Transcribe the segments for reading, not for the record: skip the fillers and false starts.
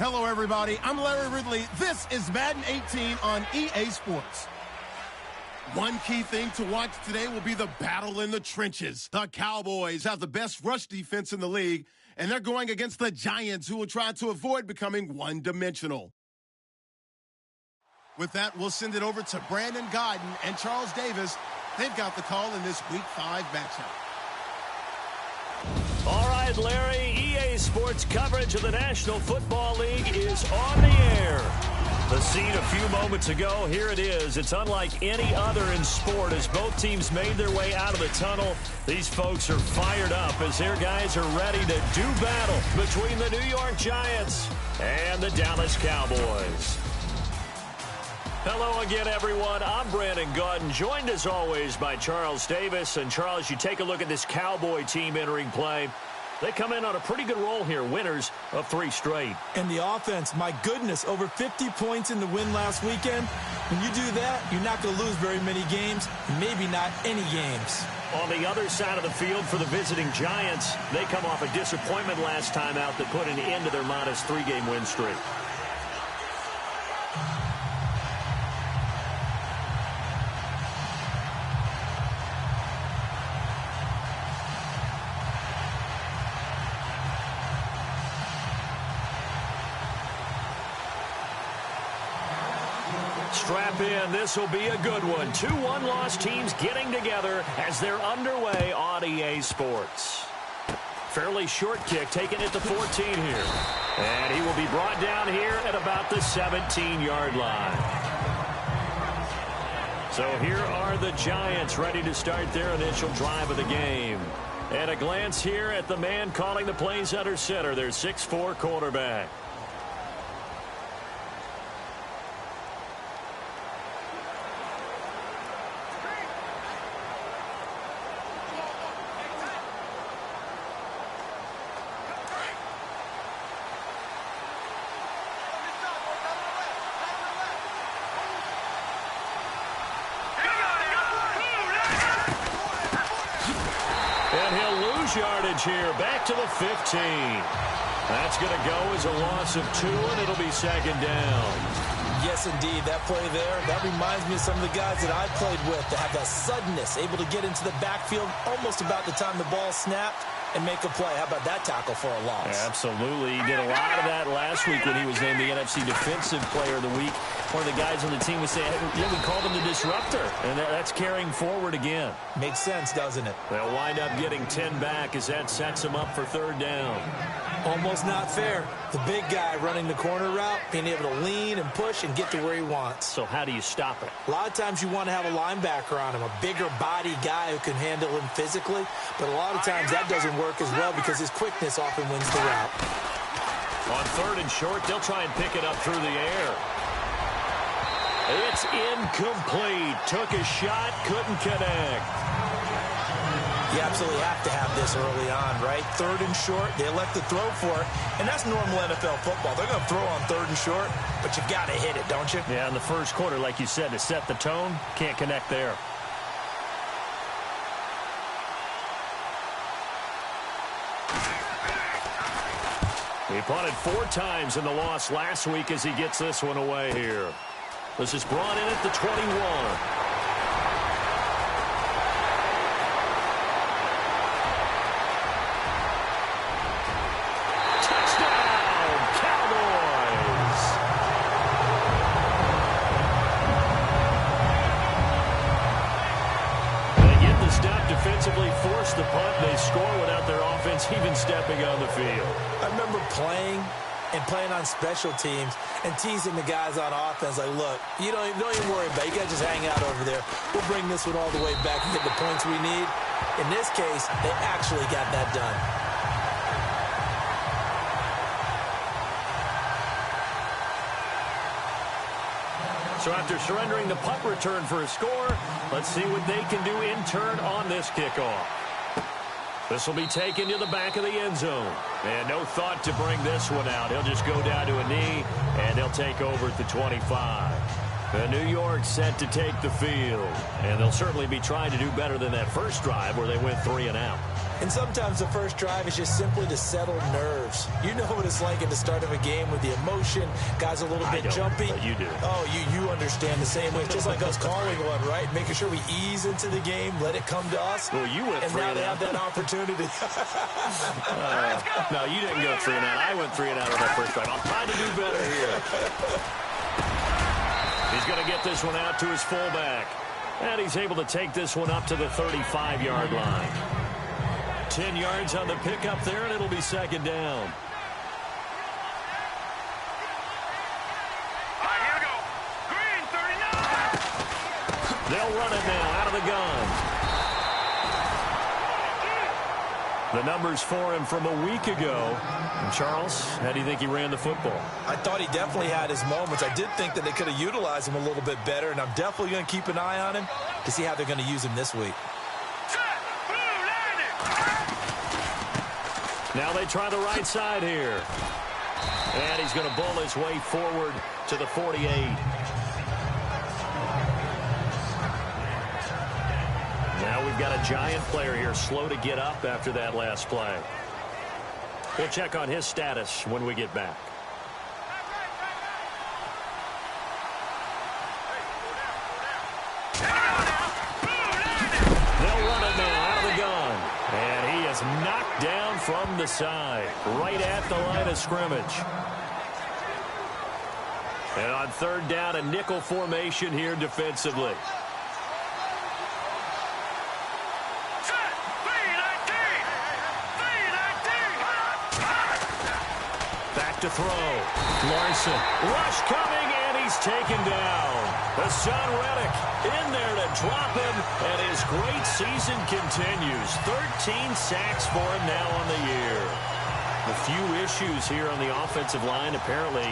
Hello, everybody. I'm Larry Ridley. This is Madden 18 on EA Sports. One key thing to watch today will be the battle in the trenches. The Cowboys have the best rush defense in the league, and they're going against the Giants, who will try to avoid becoming one-dimensional. With that, we'll send it over to Brandon Godden and Charles Davis. They've got the call in this Week 5 matchup. All right, Larry, EA Sports coverage of the National Football League is on the air. The scene a few moments ago, here it is. It's unlike any other in sport as both teams made their way out of the tunnel. These folks are fired up as their guys are ready to do battle between the New York Giants and the Dallas Cowboys. Hello again, everyone. I'm Brandon Godden, joined as always by Charles Davis. And Charles, you take a look at this Cowboy team entering play. They come in on a pretty good roll here, winners of 3 straight. And the offense, my goodness, over 50 points in the win last weekend. When you do that, you're not going to lose very many games, maybe not any games. On the other side of the field for the visiting Giants, they come off a disappointment last time out that put an end to their modest 3-game win streak. Strap in. This will be a good one. 2 one-loss teams getting together as they're underway on EA Sports. Fairly short kick, taking it to 14 here. And he will be brought down here at about the 17-yard line. So here are the Giants ready to start their initial drive of the game. And a glance here at the man calling the plays under center, their 6'4" quarterback. Yardage here, back to the 15. That's going to go as a loss of 2, and it'll be 2nd down. Yes, indeed. That play there, that reminds me of some of the guys that I played with that have that suddenness, able to get into the backfield almost about the time the ball snapped and make a play. How about that tackle for a loss? Yeah, absolutely. He did a lot of that last week when he was named the NFC Defensive Player of the Week. One of the guys on the team was saying, hey, we called him the disruptor, and that's carrying forward again. Makes sense, doesn't it? They'll wind up getting 10 back as that sets them up for 3rd down. Almost not fair. The big guy running the corner route, being able to lean and push and get to where he wants. So how do you stop it? A lot of times you want to have a linebacker on him, a bigger body guy who can handle him physically. But a lot of times that doesn't work as well because his quickness often wins the route. On 3rd and short, they'll try and pick it up through the air. It's incomplete. Took a shot, couldn't connect. You absolutely have to have this early on, right? 3rd and short, they elect to throw for it, and that's normal NFL football. They're going to throw on 3rd and short, but you got to hit it, don't you? Yeah, in the first quarter, like you said, to set the tone, can't connect there. He punted 4 times in the loss last week as he gets this one away here. This is brought in at the 21. Defensively force the punt. They score without their offense even stepping on the field. I remember playing on special teams and teasing the guys on offense like, look, you don't even worry about it. You guys just hang out over there. We'll bring this one all the way back and get the points we need. In this case, they actually got that done. So after surrendering the punt return for a score, let's see what they can do in turn on this kickoff. This will be taken to the back of the end zone. And no thought to bring this one out. He'll just go down to a knee, and they'll take over at the 25. The New York set to take the field. And they'll certainly be trying to do better than that first drive where they went 3 and out. And sometimes the first drive is just simply to settle nerves. You know what it's like at the start of a game with the emotion. Guys are a little bit jumpy. But you do. Oh, you understand the same way. It's just like us calling one, right? Making sure we ease into the game, let it come to us. Well, you went and 3 now and they out. have that opportunity. No, you didn't go 3 and out. I went 3 and out on that first drive. I'm trying to do better here. He's going to get this one out to his fullback. And he's able to take this one up to the 35-yard line. 10 yards on the pickup there, and it'll be second down. All right, here we go. Green, 39. They'll run it now out of the gun. The numbers for him from a week ago. And Charles, how do you think he ran the football? I thought he definitely had his moments. I did think that they could have utilized him a little bit better, and I'm definitely going to keep an eye on him to see how they're going to use him this week. Now they try the right side here. And he's going to bowl his way forward to the 48. Now we've got a giant player here, slow to get up after that last play. We'll check on his status when we get back. They'll run it now out of the gun. And he is knocked down from the side, right at the line of scrimmage. And on third down, a nickel formation here defensively. Back to throw. Larson. Rush coming, and he's taken down. Hassan Reddick in there to drop him, and his great season continues. 13 sacks for him now on the year. A few issues here on the offensive line. Apparently,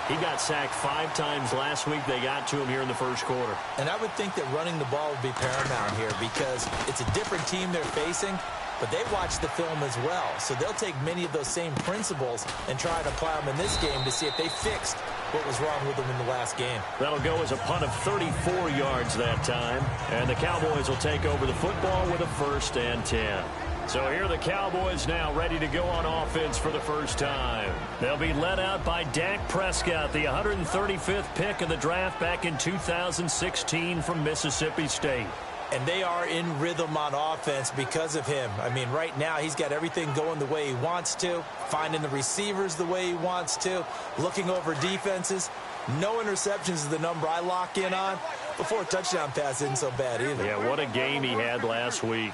he got sacked 5 times last week. They got to him here in the first quarter. And I would think that running the ball would be paramount here because it's a different team they're facing, but they watch the film as well. So they'll take many of those same principles and try to apply them in this game to see if they fixed what was wrong with them in the last game. That'll go as a punt of 34 yards that time. And the Cowboys will take over the football with a 1st and 10. So here are the Cowboys now ready to go on offense for the first time. They'll be led out by Dak Prescott, the 135th pick of the draft back in 2016 from Mississippi State. And they are in rhythm on offense because of him. I mean, right now he's got everything going the way he wants to, finding the receivers the way he wants to, looking over defenses. No interceptions is the number I lock in on. Before a touchdown pass isn't so bad either. Yeah, what a game he had last week.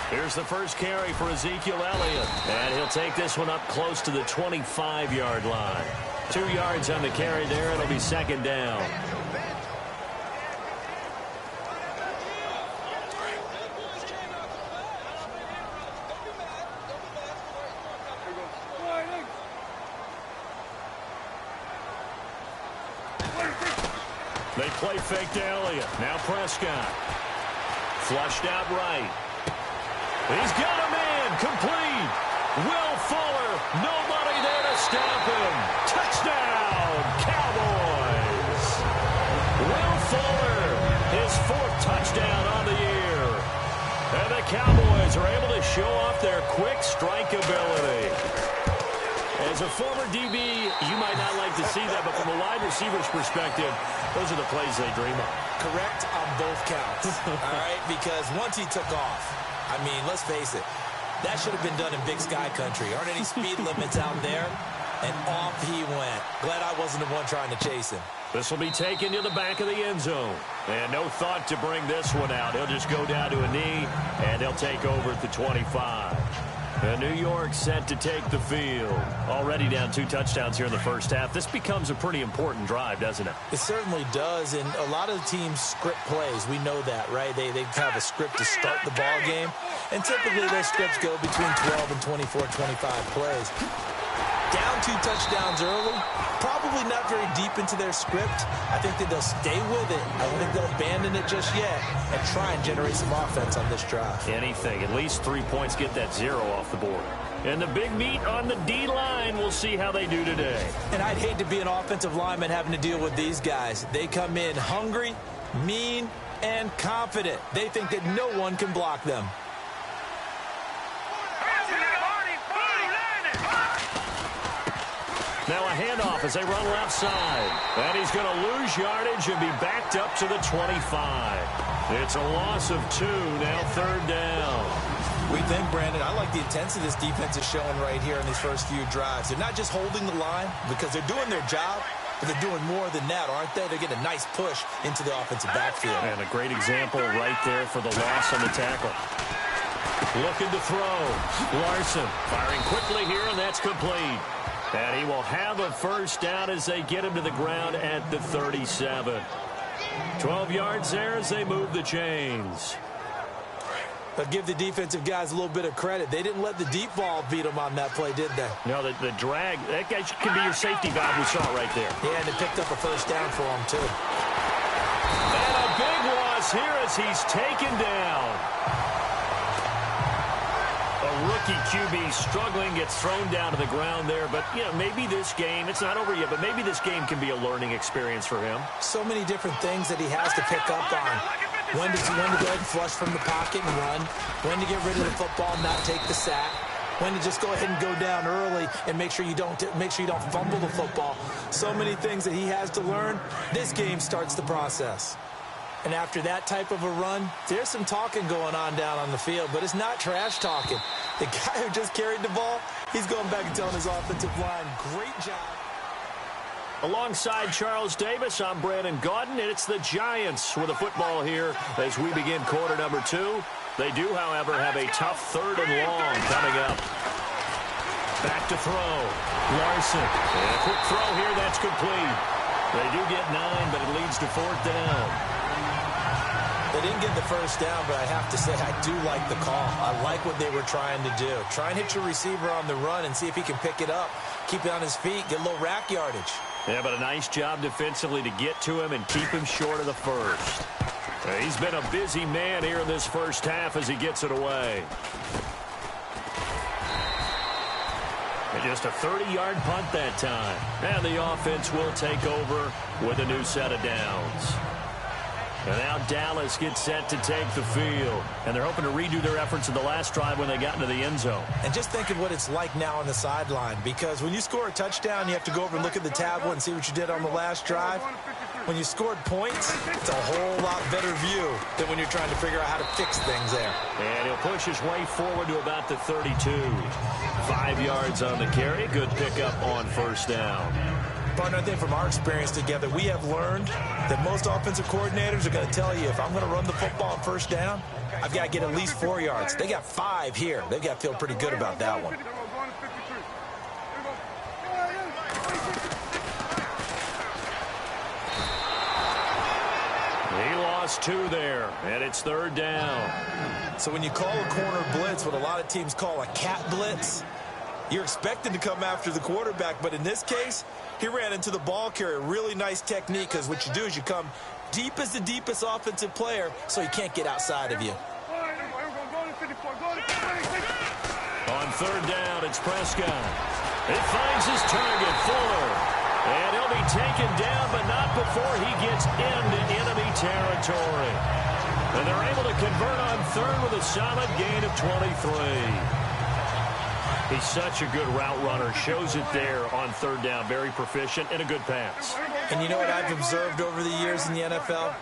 Here's the first carry for Ezekiel Elliott. And he'll take this one up close to the 25-yard line. 2 yards on the carry there. It'll be second down. They play fake to Elliott. Now Prescott. Flushed out right. He's got him in. Complete. Will Fuller. Nobody there to stop him. Touchdown, Cowboys. Will Fuller, his 4th touchdown on the year. And the Cowboys are able to show off their quick strike ability. As a former DB, you might not like to see that, but from a wide receiver's perspective, those are the plays they dream of. Correct on both counts, all right? Because once he took off, I mean, let's face it, that should have been done in Big Sky Country. Aren't any speed limits out there? And off he went. Glad I wasn't the one trying to chase him. This will be taken to the back of the end zone. And no thought to bring this one out. He'll just go down to a knee, and they'll take over at the 25. And New York set to take the field. Already down 2 touchdowns here in the first half. This becomes a pretty important drive, doesn't it? It certainly does, and a lot of teams script plays. We know that, right? They have a script to start the ball game, and typically those scripts go between 12 and 24, 25 plays. down 2 touchdowns early, probably not very deep into their script. I think that they'll stay with it. I don't think they'll abandon it just yet and try and generate some offense on this drive. Anything. At least 3 points, get that 0 off the board. And the big meat on the D-line, we'll see how they do today. And I'd hate to be an offensive lineman having to deal with these guys. They come in hungry, mean, and confident. They think that no one can block them. Now a handoff as they run left side. And he's going to lose yardage and be backed up to the 25. It's a loss of 2, now 3rd down. We think, Brandon, I like the intensity this defense is showing right here in these first few drives. They're not just holding the line because they're doing their job, but they're doing more than that, aren't they? They're getting a nice push into the offensive backfield. And a great example right there for the loss on the tackle. Looking to throw. Larson firing quickly here, and that's complete. And he will have a first down as they get him to the ground at the 37. 12 yards there as they move the chains. But give the defensive guys a little bit of credit. They didn't let the deep ball beat them on that play, did they? No, the drag, that guy can be your safety valve. We saw it right there. Yeah, and they picked up a first down for him, too. And a big loss here as he's taken down. A rookie QB struggling, gets thrown down to the ground there. But, you know, maybe this game, it's not over yet, but maybe this game can be a learning experience for him. So many different things that he has to pick up on. When to go ahead and flush from the pocket and run. When to get rid of the football and not take the sack. When to just go ahead and go down early and make sure you don't fumble the football. So many things that he has to learn. This game starts the process. And after that type of a run, there's some talking going on down on the field, but it's not trash talking. The guy who just carried the ball, he's going back and telling his offensive line, great job. Alongside Charles Davis, I'm Brandon Gaudin, and it's the Giants with the football here as we begin quarter number 2. They do, however, have a tough 3rd and long coming up. Back to throw. Larson. And a quick throw here, that's complete. They do get 9, but it leads to 4th down. They didn't get the first down, but I have to say I do like the call. I like what they were trying to do. Try and hit your receiver on the run and see if he can pick it up. Keep it on his feet, get a little rack yardage. Yeah, but a nice job defensively to get to him and keep him short of the first. He's been a busy man here in this first half as he gets it away. And just a 30-yard punt that time. And the offense will take over with a new set of downs. And now Dallas gets set to take the field. And they're hoping to redo their efforts in the last drive when they got into the end zone. And just think of what it's like now on the sideline. Because when you score a touchdown, you have to go over and look at the tablet and see what you did on the last drive. When you scored points, it's a whole lot better view than when you're trying to figure out how to fix things there. And he'll push his way forward to about the 32. 5 yards on the carry. Good pickup on first down. Partner, I think from our experience together, we have learned that most offensive coordinators are going to tell you, if I'm going to run the football on first down, I've got to get at least 4 yards. They got 5 here. They've got to feel pretty good about that one. He lost 2 there, and it's 3rd down. So when you call a corner blitz, what a lot of teams call a cat blitz, you're expected to come after the quarterback, but in this case, he ran into the ball carrier. Really nice technique, because what you do is you come deep as the deepest offensive player so he can't get outside of you. On 3rd down, it's Prescott. It finds his target, Fuller. And he'll be taken down, but not before he gets into enemy territory. And they're able to convert on 3rd with a solid gain of 23. He's such a good route runner. Shows it there on 3rd down. Very proficient and a good pass. And you know what I've observed over the years in the NFL?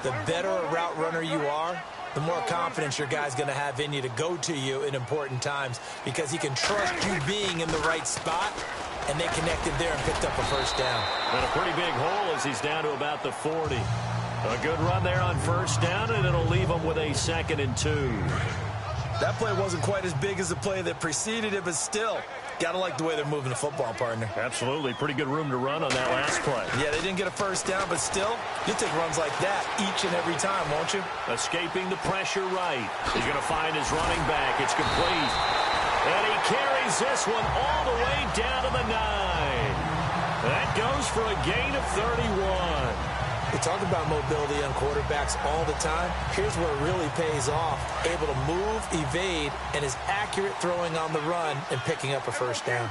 The better a route runner you are, the more confidence your guy's going to have in you to go to you in important times, because he can trust you being in the right spot, and they connected there and picked up a first down. And a pretty big hole as he's down to about the 40. A good run there on first down, and it'll leave him with a 2nd and 2. That play wasn't quite as big as the play that preceded it, but still, got to like the way they're moving the football, partner. Absolutely. Pretty good room to run on that last play. Yeah, they didn't get a first down, but still, you'll take runs like that each and every time, won't you? Escaping the pressure right. He's going to find his running back. It's complete. And he carries this one all the way down to the 9. That goes for a gain of 31. We talk about mobility on quarterbacks all the time. Here's where it really pays off. Able to move, evade, and is accurate throwing on the run and picking up a first down.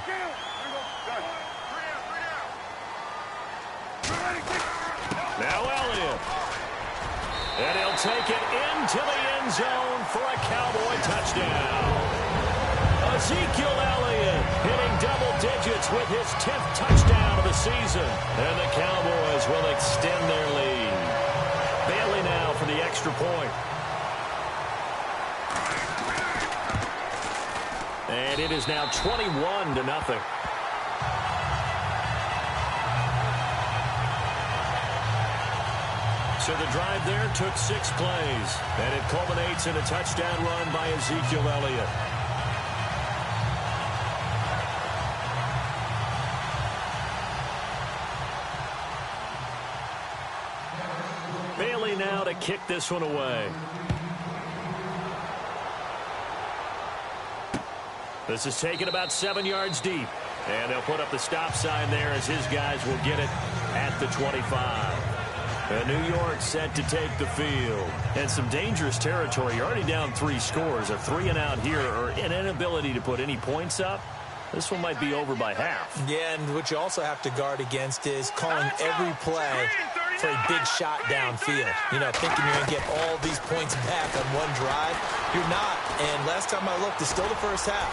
Now Elliott. And he'll take it into the end zone for a Cowboy touchdown. Ezekiel Elliott hitting double digits with his 10th touchdown of the season. And the Cowboys will extend their lead. Bailey now for the extra point. And it is now 21-0. So the drive there took 6 plays. And it culminates in a touchdown run by Ezekiel Elliott. Bailey now to kick this one away. This is taken about 7 yards deep. And they'll put up the stop sign there as his guys will get it at the 25. And New York set to take the field. And some dangerous territory. You're already down 3 scores. A 3-and-out here or an inability to put any points up. This one might be over by half. Yeah, and what you also have to guard against is calling every play for a big shot downfield. You know, thinking you're going to get all these points back on one drive. You're not. And last time I looked, it's still the first half.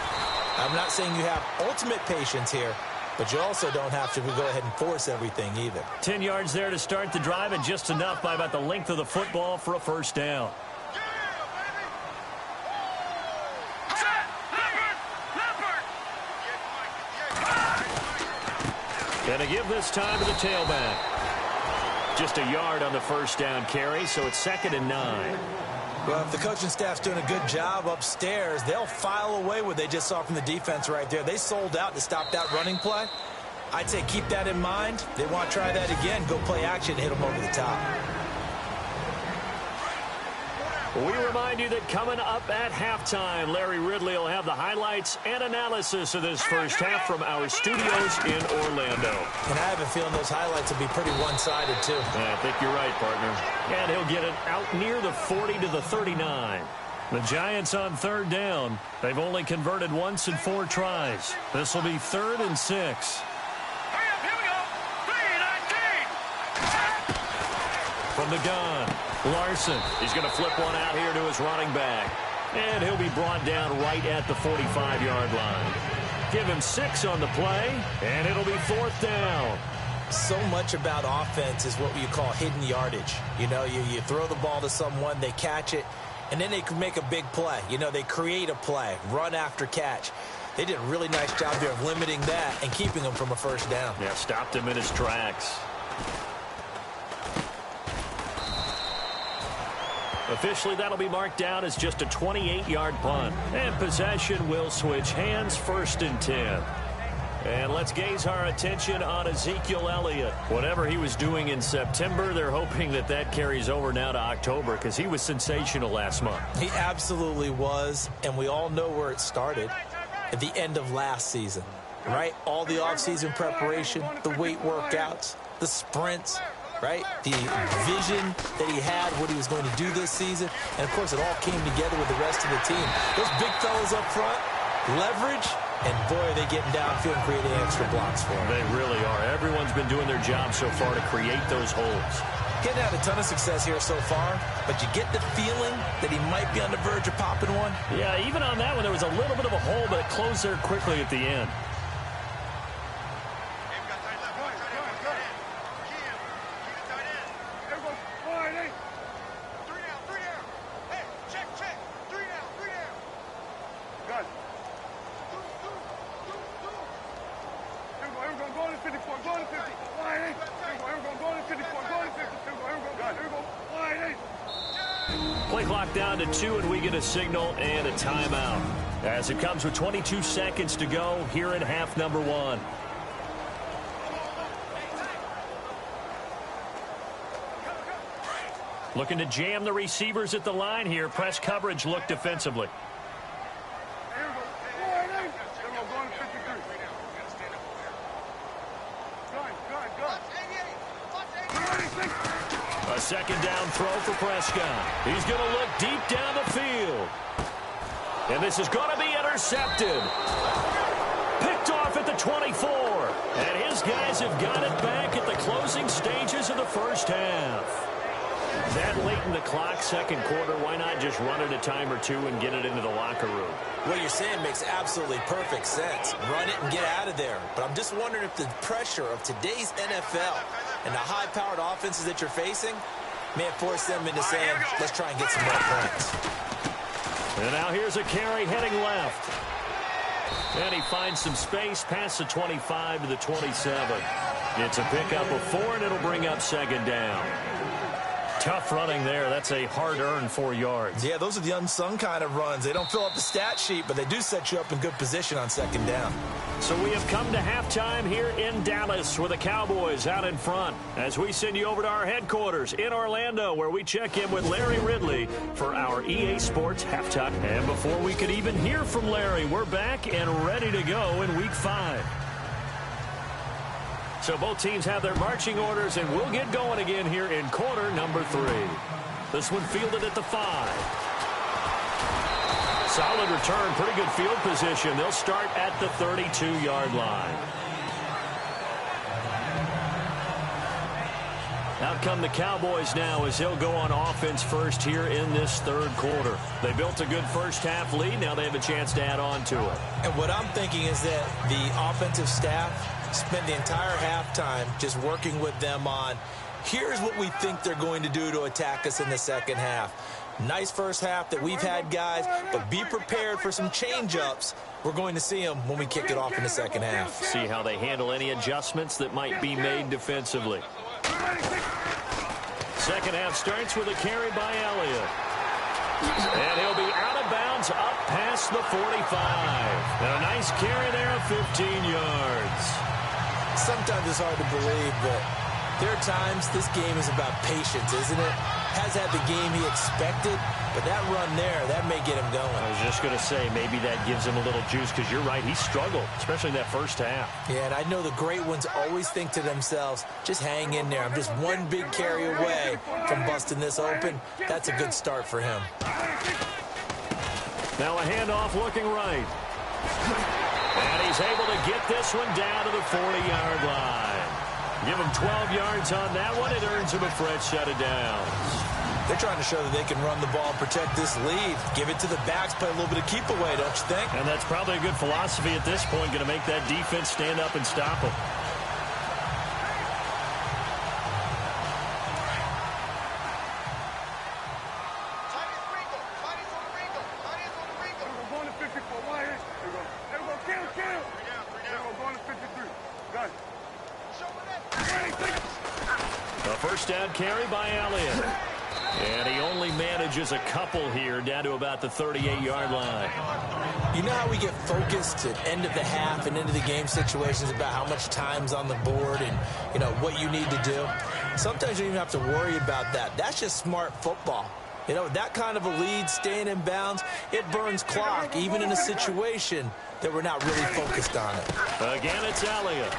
I'm not saying you have ultimate patience here, but you also don't have to go ahead and force everything either. 10 yards there to start the drive, and just enough by about the length of the football for a first down. Going to give this time to the tailback. Just a yard on the first down carry, so it's 2nd and 9. Well, if the coaching staff's doing a good job upstairs, they'll file away what they just saw from the defense right there. They sold out to stop that running play. I'd say keep that in mind. They want to try that again. Go play action, hit them over the top. We remind you that coming up at halftime, Larry Ridley will have the highlights and analysis of this first half from our studios in Orlando. And I have a feeling those highlights will be pretty one-sided, too. I think you're right, partner. And he'll get it out near the 40 to the 39. The Giants on 3rd down. They've only converted once in 4 tries. This will be 3rd and 6. Hurry up, here we go. 3-19. From the gun, Larson. He's going to flip one out here to his running back. And he'll be brought down right at the 45-yard line. Give him 6 on the play, and it'll be 4th down. So much about offense is what you call hidden yardage. You know, you throw the ball to someone, they catch it, and then they can make a big play. You know, they create a play, run after catch. They did a really nice job here of limiting that and keeping him from a first down. Yeah, stopped him in his tracks. Officially, that'll be marked down as just a 28-yard punt. And possession will switch hands, 1st and 10. And let's gaze our attention on Ezekiel Elliott. Whatever he was doing in September, they're hoping that that carries over now to October because he was sensational last month. He absolutely was, and we all know where it started at the end of last season, right? All the offseason preparation, the weight workouts, the sprints, right? The vision that he had, what he was going to do this season. And, of course, it all came together with the rest of the team. Those big fellas up front, leverage, and, boy, are they getting downfield and creating extra blocks for him. They really are. Everyone's been doing their job so far to create those holes. Getting had a ton of success here so far, but you get the feeling that he might be on the verge of popping one. Yeah, even on that one, there was a little bit of a hole, but it closed there quickly at the end. Play clock down to 2, and we get a signal and a timeout. As it comes with 22 seconds to go here in half number 1. Looking to jam the receivers at the line here. Press coverage look defensively. second down throw for Prescott. He's going to look deep down the field. And this is going to be intercepted. Picked off at the 24. And his guys have got it back at the closing stages of the first half. That late in the clock, second quarter, why not just run it a time or two and get it into the locker room? What you're saying makes absolutely perfect sense. Run it and get out of there. But I'm just wondering if the pressure of today's NFL and the high-powered offenses that you're facing may force them into saying, let's try and get some more points. And now here's a carry heading left. And he finds some space past the 25 to the 27. It's a pickup of 4, and it'll bring up second down. Tough running there. That's a hard-earned 4 yards. Yeah, those are the unsung kind of runs. They don't fill up the stat sheet, but they do set you up in good position on second down. So we have come to halftime here in Dallas with the Cowboys out in front as we send you over to our headquarters in Orlando where we check in with Larry Ridley for our EA Sports halftime. And before we could even hear from Larry, we're back and ready to go in Week 5. So both teams have their marching orders, and we'll get going again here in quarter number 3. This one fielded at the 5. Solid return, pretty good field position. They'll start at the 32-yard line. Out come the Cowboys now as they'll go on offense first here in this third quarter. They built a good first half lead. Now they have a chance to add on to it. And what I'm thinking is that the offensive staff spend the entire halftime just working with them on, here's what we think they're going to do to attack us in the second half. Nice first half that we've had, guys, but be prepared for some change-ups. We're going to see them when we kick it off in the second half. See how they handle any adjustments that might be made defensively. Second half starts with a carry by Elliott. And he'll be out of bounds up past the 45. And a nice carry there of 15 yards. Sometimes it's hard to believe, but there are times this game is about patience, isn't it? Has had the game he expected, but that run there, that may get him going. I was just going to say, maybe that gives him a little juice, because you're right, he struggled, especially in that first half. Yeah, and I know the great ones always think to themselves, just hang in there. I'm just one big carry away from busting this open. That's a good start for him. Now a handoff looking right. And he's able to get this one down to the 40-yard line. Give him 12 yards on that one. It earns him a fresh set of downs. They're trying to show that they can run the ball and protect this lead. Give it to the backs, play a little bit of keep away, don't you think? And that's probably a good philosophy at this point, going to make that defense stand up and stop them. First down carry by Elliott. And he only manages a couple here down to about the 38-yard line. You know how we get focused at end of the half and into the game situations about how much time's on the board and, you know, what you need to do? Sometimes you don't even have to worry about that. That's just smart football. You know, that kind of a lead, staying in bounds, it burns clock, even in a situation that we're not really focused on it. Again, it's Elliott.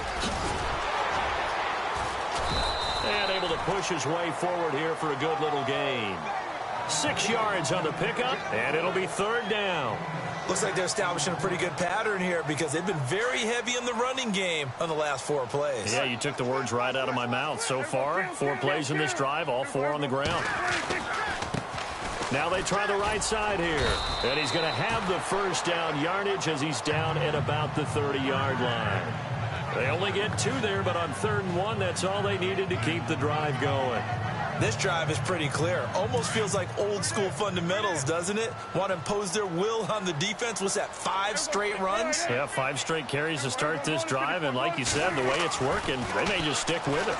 And able to push his way forward here for a good little gain. 6 yards on the pickup, and it'll be third down. Looks like they're establishing a pretty good pattern here because they've been very heavy in the running game on the last 4 plays. Yeah, you took the words right out of my mouth. So far, 4 plays in this drive, all 4 on the ground. Now they try the right side here. And he's going to have the first down yardage as he's down at about the 30-yard line. They only get 2 there, but on 3rd and 1, that's all they needed to keep the drive going. This drive is pretty clear. Almost feels like old school fundamentals, doesn't it? Want to impose their will on the defense. What's that, 5 straight runs? Yeah, 5 straight carries to start this drive, and like you said, the way it's working, they may just stick with it.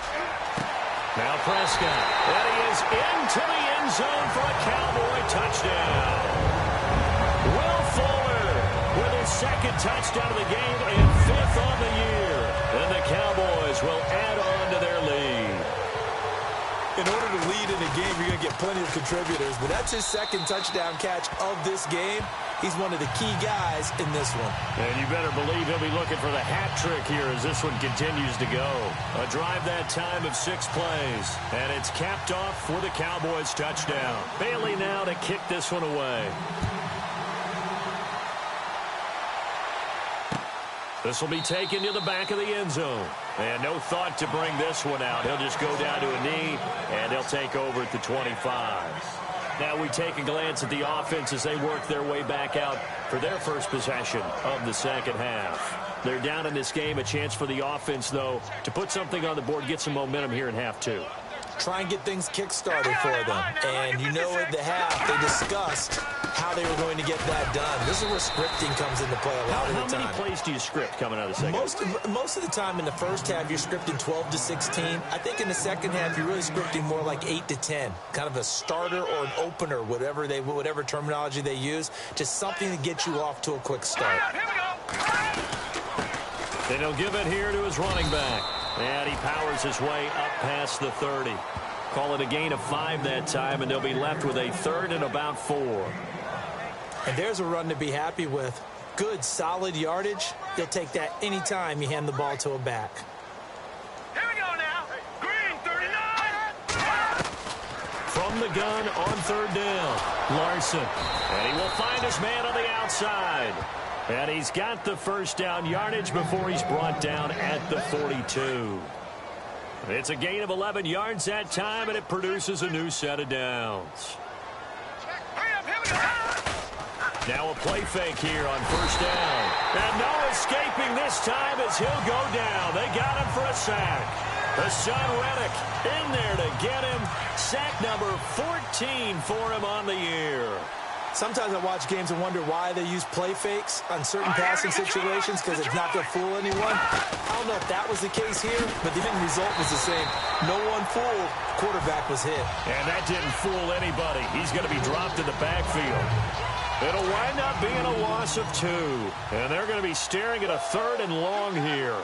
Now Prescott, and he is into the end zone for a Cowboy touchdown. Will Fuller with his 2nd touchdown of the game and 5th on the year. And the Cowboys will add on to their lead. In order to lead in a game, you're going to get plenty of contributors, but that's his second touchdown catch of this game. He's one of the key guys in this one. And you better believe he'll be looking for the hat trick here as this one continues to go. A drive that time of 6 plays, and it's capped off for the Cowboys touchdown. Bailey now to kick this one away. This will be taken to the back of the end zone. And no thought to bring this one out. He'll just go down to a knee, and they'll take over at the 25. Now we take a glance at the offense as they work their way back out for their first possession of the second half. They're down in this game. A chance for the offense, though, to put something on the board, get some momentum here in half 2. Try and get things kick-started for them. And you know at the half, they discussed how they were going to get that done. This is where scripting comes into play a lot of the time. How many plays do you script coming out of the second? Most of the time in the first half, you're scripting 12 to 16. I think in the second half, you're really scripting more like 8 to 10. Kind of a starter or an opener, whatever terminology they use. Just something to get you off to a quick start. Then he'll give it here to his running back. And he powers his way up past the 30. Call it a gain of 5 that time, and they'll be left with a 3rd and about 4. And there's a run to be happy with. Good, solid yardage. You'll take that any time you hand the ball to a back. Here we go now. Green, 39. From the gun on 3rd down, Larson. And he will find his man on the outside. And he's got the first down yardage before he's brought down at the 42. It's a gain of 11 yards that time, and it produces a new set of downs. Now a play fake here on 1st down. And no escaping this time as he'll go down. They got him for a sack. Hassan Reddick in there to get him. Sack number 14 for him on the year. Sometimes I watch games and wonder why they use play fakes on certain passing situations because it's not going to fool anyone. I don't know if that was the case here, but the end result was the same. No one fooled. Quarterback was hit. And that didn't fool anybody. He's going to be dropped in the backfield. It'll wind up being a loss of 2. And they're going to be staring at a 3rd and long here.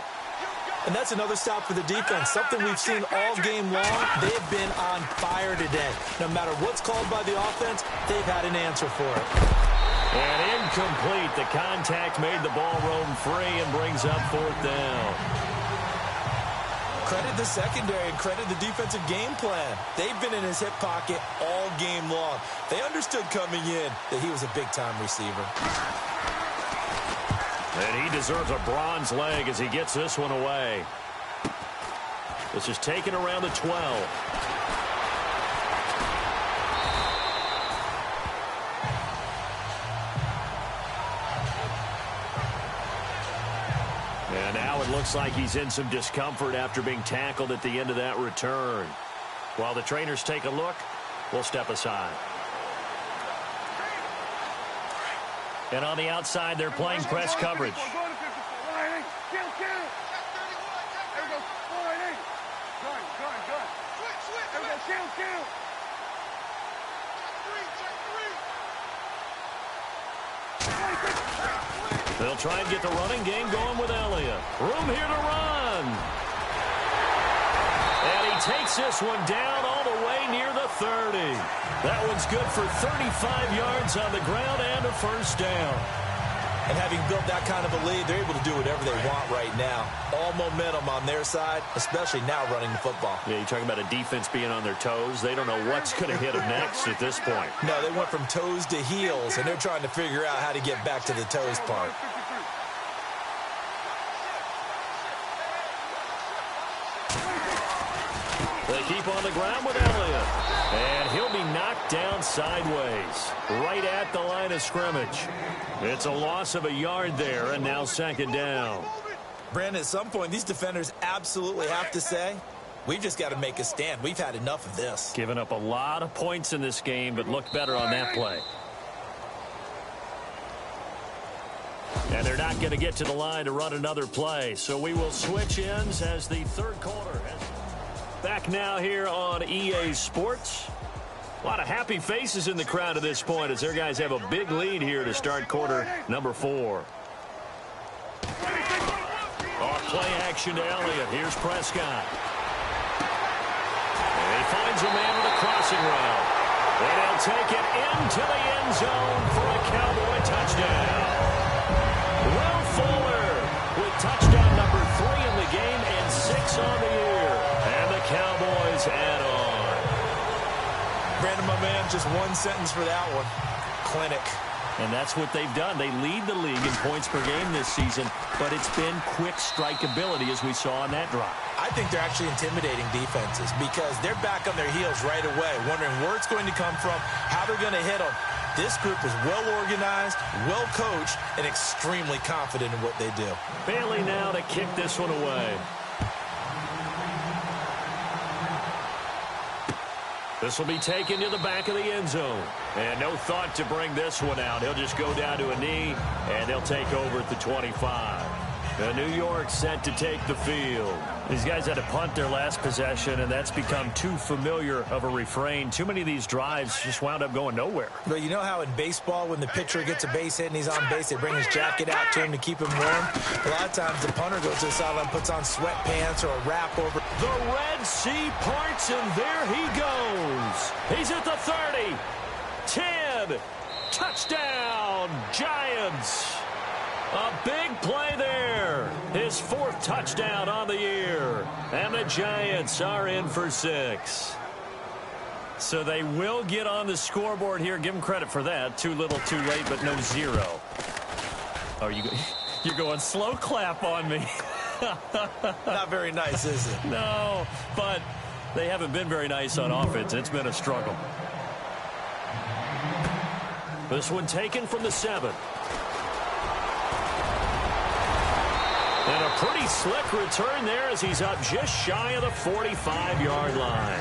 And that's another stop for the defense, something we've seen all game long. They've been on fire today. No matter what's called by the offense, they've had an answer for it. And incomplete. The contact made the ball roam free and brings up 4th down. Credit the secondary and credit the defensive game plan. They've been in his hip pocket all game long. They understood coming in that he was a big-time receiver. And he deserves a bronze leg as he gets this one away. This is taken around the 12. And now it looks like he's in some discomfort after being tackled at the end of that return. While the trainers take a look, we'll step aside. And on the outside, they're playing press coverage. They'll try and get the running game going with Elliott. Room here to run. And he takes this one down all the way near the 30. That one's good for 35 yards on the ground and a 1st down. And having built that kind of a lead, they're able to do whatever they want right now. All momentum on their side, especially now running the football. Yeah, you're talking about a defense being on their toes. They don't know what's going to hit them next at this point. No, they went from toes to heels, and they're trying to figure out how to get back to the toes part. They keep on the ground with Elliott. And he'll be knocked down sideways, right at the line of scrimmage. It's a loss of a yard there, and now 2nd down. Brandon, at some point, these defenders absolutely have to say, we've just got to make a stand. We've had enough of this. Giving up a lot of points in this game, but looked better on that play. And they're not going to get to the line to run another play, so we will switch ends as the 3rd quarter. Back now here on EA Sports. A lot of happy faces in the crowd at this point as their guys have a big lead here to start quarter number 4. Off play action to Elliott. Here's Prescott. He finds a man with a crossing route. And he'll take it into the end zone for a Cowboy touchdown. Will Fuller with touchdown number 3 in the game and 6 on the year. And the Cowboys add on. Brandon, my man, just one sentence for that one. Clinic. And that's what they've done. They lead the league in points per game this season, but it's been quick strike ability as we saw on that drive. I think they're actually intimidating defenses because they're back on their heels right away, wondering where it's going to come from, how they're going to hit them. This group is well organized, well coached, and extremely confident in what they do. Bailey now to kick this one away. This will be taken to the back of the end zone. And no thought to bring this one out. He'll just go down to a knee, and they'll take over at the 25. New York set to take the field. These guys had to punt their last possession, and that's become too familiar of a refrain. Too many of these drives just wound up going nowhere. But you know how in baseball, when the pitcher gets a base hit and he's on base, they bring his jacket out to him to keep him warm? A lot of times the punter goes to the sideline, puts on sweatpants or a wrap over. The Red Sea parts, and there he goes. He's at the 30. 10. Touchdown, Giants. A big play there. His 4th touchdown on the year. And the Giants are in for 6. So they will get on the scoreboard here. Give them credit for that. Too little, too late, but no 0. Oh, you're going slow clap on me. Not very nice, is it? No, but they haven't been very nice on offense. It's been a struggle. This one taken from the 7. And a pretty slick return there as he's up just shy of the 45-yard line.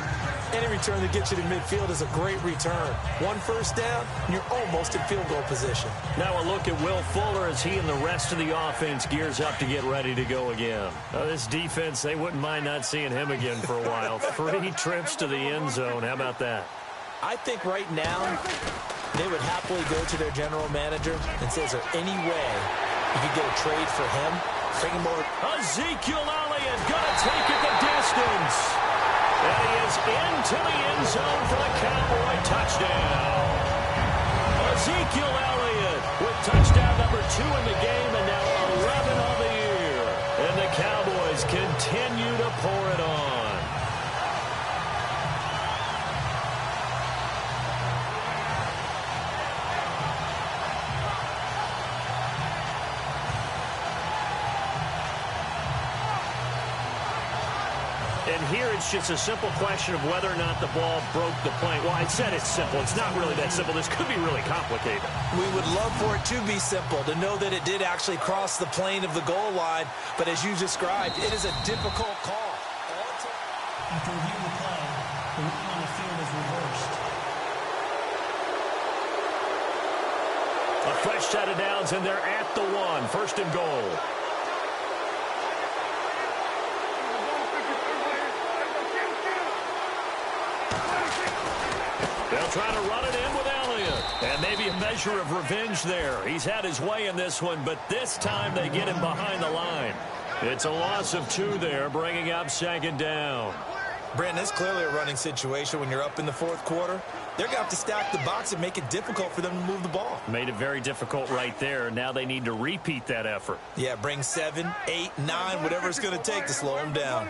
Any return that gets you to midfield is a great return. 1 first down, and you're almost in field goal position. Now a look at Will Fuller as he and the rest of the offense gears up to get ready to go again. This defense, they wouldn't mind not seeing him again for a while. 3 trips to the end zone. How about that? I think right now they would happily go to their general manager and say, is there any way you could get a trade for him? Bring him over. Ezekiel Elliott going to take it the distance. And he is into the end zone for the Cowboy touchdown. Ezekiel Elliott with touchdown number 2 in the game and now 11 on the year. And the Cowboys continue to pour it on. And here it's just a simple question of whether or not the ball broke the plane. Well, I said it's simple. It's not really that simple. This could be really complicated. We would love for it to be simple, to know that it did actually cross the plane of the goal line. But as you described, it is a difficult call. After review the play, the rule on the field is reversed. A fresh set of downs, and they're at the 1. 1st and goal. They'll try to run it in with Elliott. And maybe a measure of revenge there. He's had his way in this one, but this time they get him behind the line. It's a loss of 2 there, bringing up 2nd down. Brandon, it's clearly a running situation when you're up in the 4th quarter. They're going to have to stack the box and make it difficult for them to move the ball. Made it very difficult right there. Now they need to repeat that effort. Yeah, bring 7, 8, 9, whatever it's going to take to slow them down.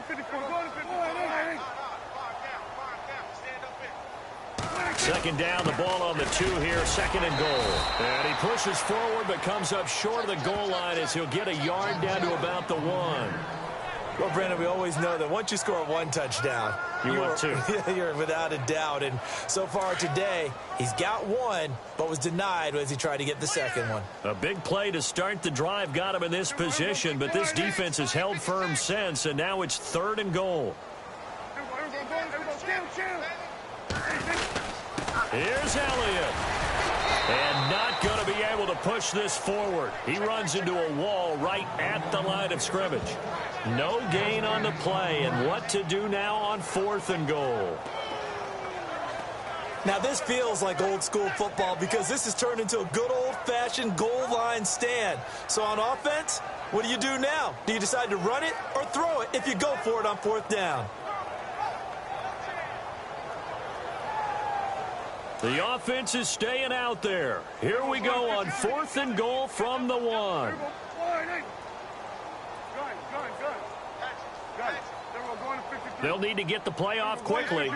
2nd down, the ball on the 2 here, 2nd and goal. And he pushes forward but comes up short of the goal line as he'll get a yard down to about the 1. Well, Brandon, we always know that once you score 1 touchdown, want 2. You're without a doubt. And so far today, he's got 1, but was denied as he tried to get the 2nd one. A big play to start the drive got him in this position, but this defense has held firm since, and now it's 3rd and goal. Here's Elliott. And not going to be able to push this forward. He runs into a wall right at the line of scrimmage. No gain on the play, and what to do now on 4th and goal. Now, this feels like old school football because this has turned into a good old-fashioned goal line stand. So on offense, what do you do now? Do you decide to run it or throw it if you go for it on 4th down? The offense is staying out there. Here we go on 4th and goal from the 1. They'll need to get the play off quickly.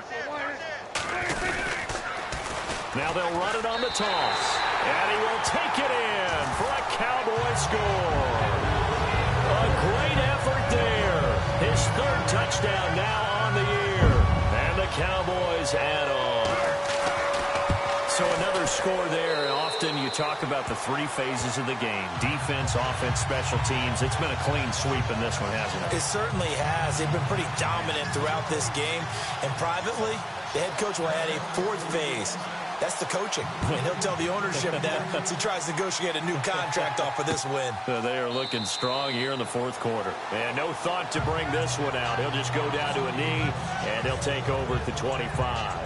Now they'll run it on the toss. And he will take it in for a Cowboy score. A great effort there. His 3rd touchdown now on the year. And the Cowboys add on. So another score there. Often you talk about the 3 phases of the game. Defense, offense, special teams. It's been a clean sweep in this one, hasn't it? It certainly has. They've been pretty dominant throughout this game. And privately, the head coach will add a 4th phase. That's the coaching. And he'll tell the ownership that as he tries to negotiate a new contract off of this win. They are looking strong here in the 4th quarter. And no thought to bring this one out. He'll just go down to a knee, and he'll take over at the 25.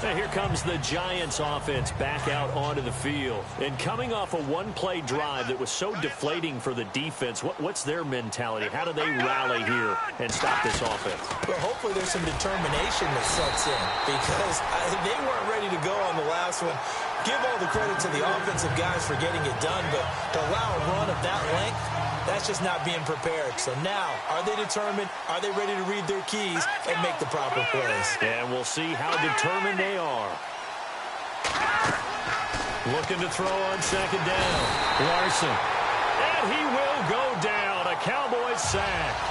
And here comes the Giants offense back out onto the field. And coming off a 1-play drive that was so deflating for the defense, what's their mentality? How do they rally here and stop this offense? Well, hopefully there's some determination that sets in because they weren't ready to go on the last one. Give all the credit to the offensive guys for getting it done, but to allow a run of that length, that's just not being prepared. So now, are they determined? Are they ready to read their keys and make the proper plays? And we'll see how determined they are. Looking to throw on 2nd down. Larson. And he will go down. A Cowboys sack.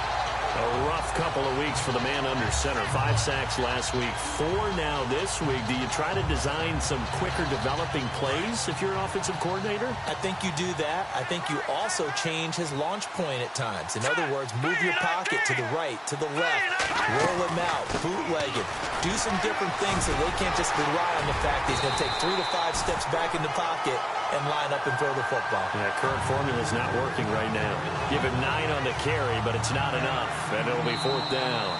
A rough couple of weeks for the man under center. 5 sacks last week, 4 now this week. Do you try to design some quicker developing plays if you're an offensive coordinator? I think you do that. I think you also change his launch point at times. In other words, move your pocket to the right, to the left, roll him out, bootleg him. Do some different things so they can't just rely on the fact that he's going to take 3 to 5 steps back in the pocket and line up and throw the football. Yeah, current formula is not working right now. Give him 9 on the carry, but it's not enough. And it'll be 4th down.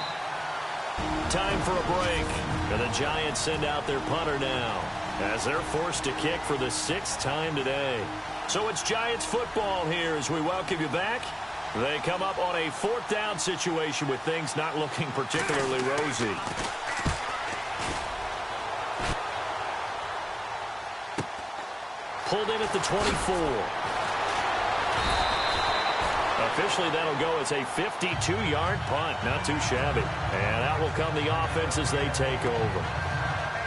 Time for a break. And the Giants send out their punter now as they're forced to kick for the 6th time today. So it's Giants football here as we welcome you back. They come up on a 4th down situation with things not looking particularly rosy. Pulled in at the 24. Officially, that'll go as a 52-yard punt. Not too shabby. And out will come the offense as they take over.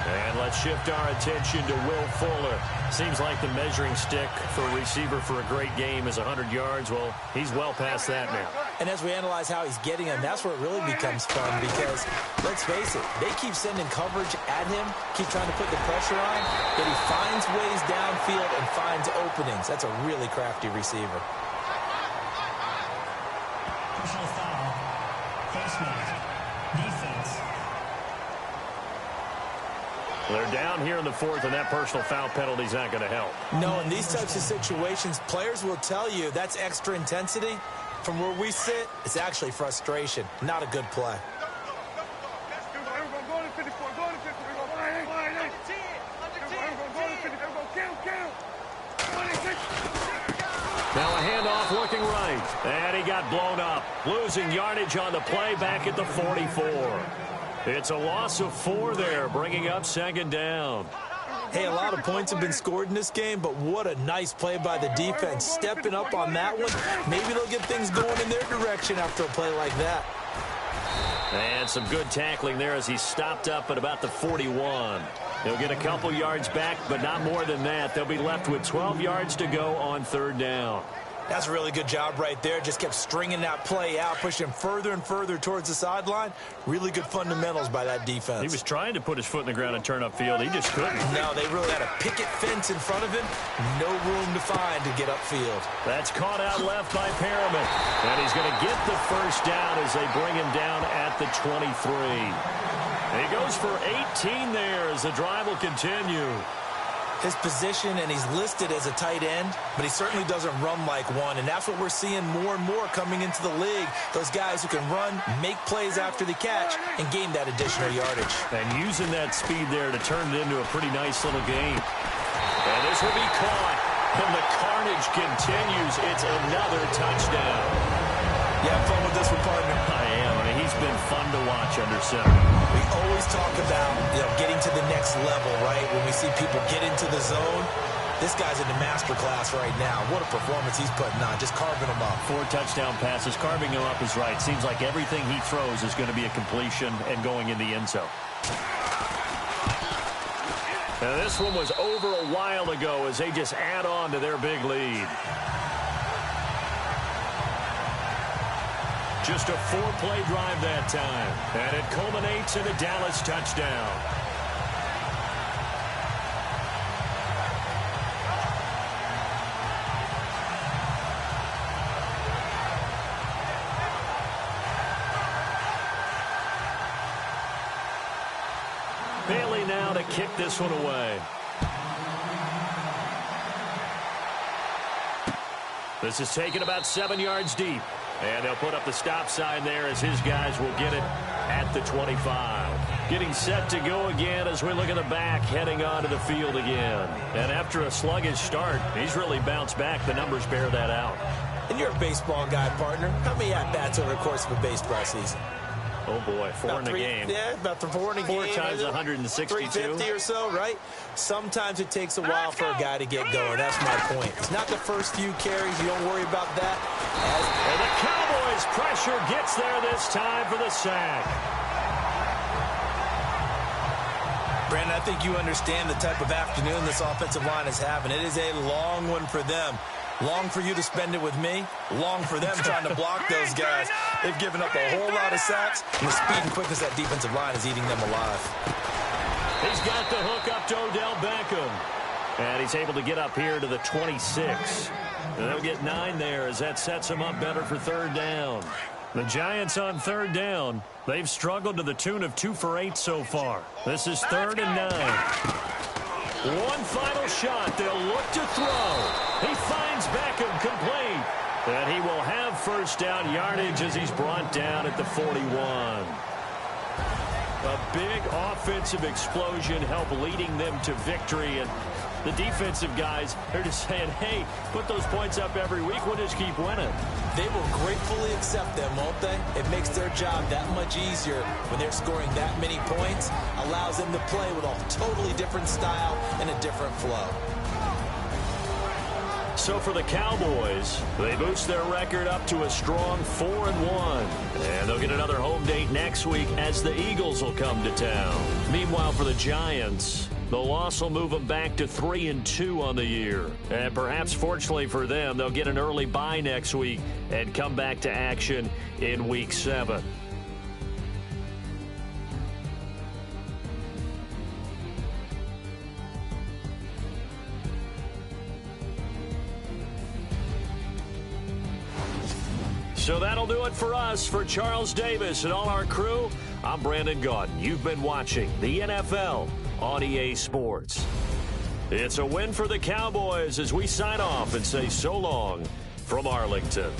And let's shift our attention to Will Fuller. Seems like the measuring stick for a receiver for a great game is 100 yards. Well, he's well past that now. And as we analyze how he's getting them, that's where it really becomes fun because, let's face it, they keep sending coverage at him, keep trying to put the pressure on, but he finds ways downfield and finds openings. That's a really crafty receiver. Personal foul. Face mask. Defense. They're down here in the 4th, and that personal foul penalty is not going to help. No, in these types of situations, players will tell you that's extra intensity. From where we sit, it's actually frustration. Not a good play. Now a handoff looking right. And he got blown up. Losing yardage on the play back at the 44. It's a loss of 4 there, bringing up 2nd down. Hey, a lot of points have been scored in this game, but what a nice play by the defense. Stepping up on that one, maybe they'll get things going in their direction after a play like that. And some good tackling there as he stopped up at about the 41. He'll get a couple yards back, but not more than that. They'll be left with 12 yards to go on 3rd down. That's a really good job right there. Just kept stringing that play out, pushing him further and further towards the sideline. Really good fundamentals by that defense. He was trying to put his foot in the ground and turn upfield. He just couldn't. No, they really had a picket fence in front of him. No room to find to get upfield. That's caught out left by Perriman. And he's going to get the 1st down as they bring him down at the 23. And he goes for 18 there as the drive will continue. His position, and he's listed as a tight end, but he certainly doesn't run like one, and that's what we're seeing more and more coming into the league. Those guys who can run, make plays after the catch, and gain that additional yardage. And using that speed there to turn it into a pretty nice little game. And this will be caught, and the carnage continues. It's another touchdown. You have fun with this one, partner? I am. I mean, he's been fun to watch under center. We always talk about, getting to the next level, right? When we see people get into the zone, this guy's in the master class right now. What a performance he's putting on, just carving them up. 4 touchdown passes. Carving him up is right. Seems like everything he throws is going to be a completion and going in the end zone. Now, this one was over a while ago as they just add on to their big lead. Just a 4-play drive that time. And it culminates in a Dallas touchdown. Bailey now to kick this one away. This is taken about 7 yards deep. And they'll put up the stop sign there as his guys will get it at the 25. Getting set to go again as we look at the back heading onto the field again. And after a sluggish start, he's really bounced back. The numbers bear that out. And you're a baseball guy, partner. How many at-bats over the course of a baseball season? Oh, boy, 4 in a game. Yeah, about 4 in a game. 4 times 162. 350 or so, right? Sometimes it takes a while for a guy to get going. That's my point. It's not the first few carries. You don't worry about that. And the Cowboys' pressure gets there this time for the sack. Brandon, I think you understand the type of afternoon this offensive line is having. It is a long one for them. Long for you to spend it with me. Long for them trying to block those guys. They've given up a whole lot of sacks, and the speed and quickness of that defensive line is eating them alive. He's got the hook up to Odell Beckham. And he's able to get up here to the 26. And they'll get 9 there as that sets him up better for 3rd down. The Giants on 3rd down. They've struggled to the tune of 2 for 8 so far. This is 3rd and 9. One final shot. They'll look to throw. He finds Beckham complete. And he will have 1st down yardage as he's brought down at the 41. A big offensive explosion helped leading them to victory. And the defensive guys are just saying, hey, put those points up every week. We'll just keep winning. They will gratefully accept them, won't they? It makes their job that much easier when they're scoring that many points. Allows them to play with a totally different style and a different flow. So for the Cowboys, they boost their record up to a strong 4-1. And they'll get another home date next week as the Eagles will come to town. Meanwhile, for the Giants, the loss will move them back to 3-2 on the year. And perhaps fortunately for them, they'll get an early bye next week and come back to action in Week 7. So that'll do it for us. For Charles Davis and all our crew, I'm Brandon Gaudin. You've been watching the NFL on EA Sports. It's a win for the Cowboys as we sign off and say so long from Arlington.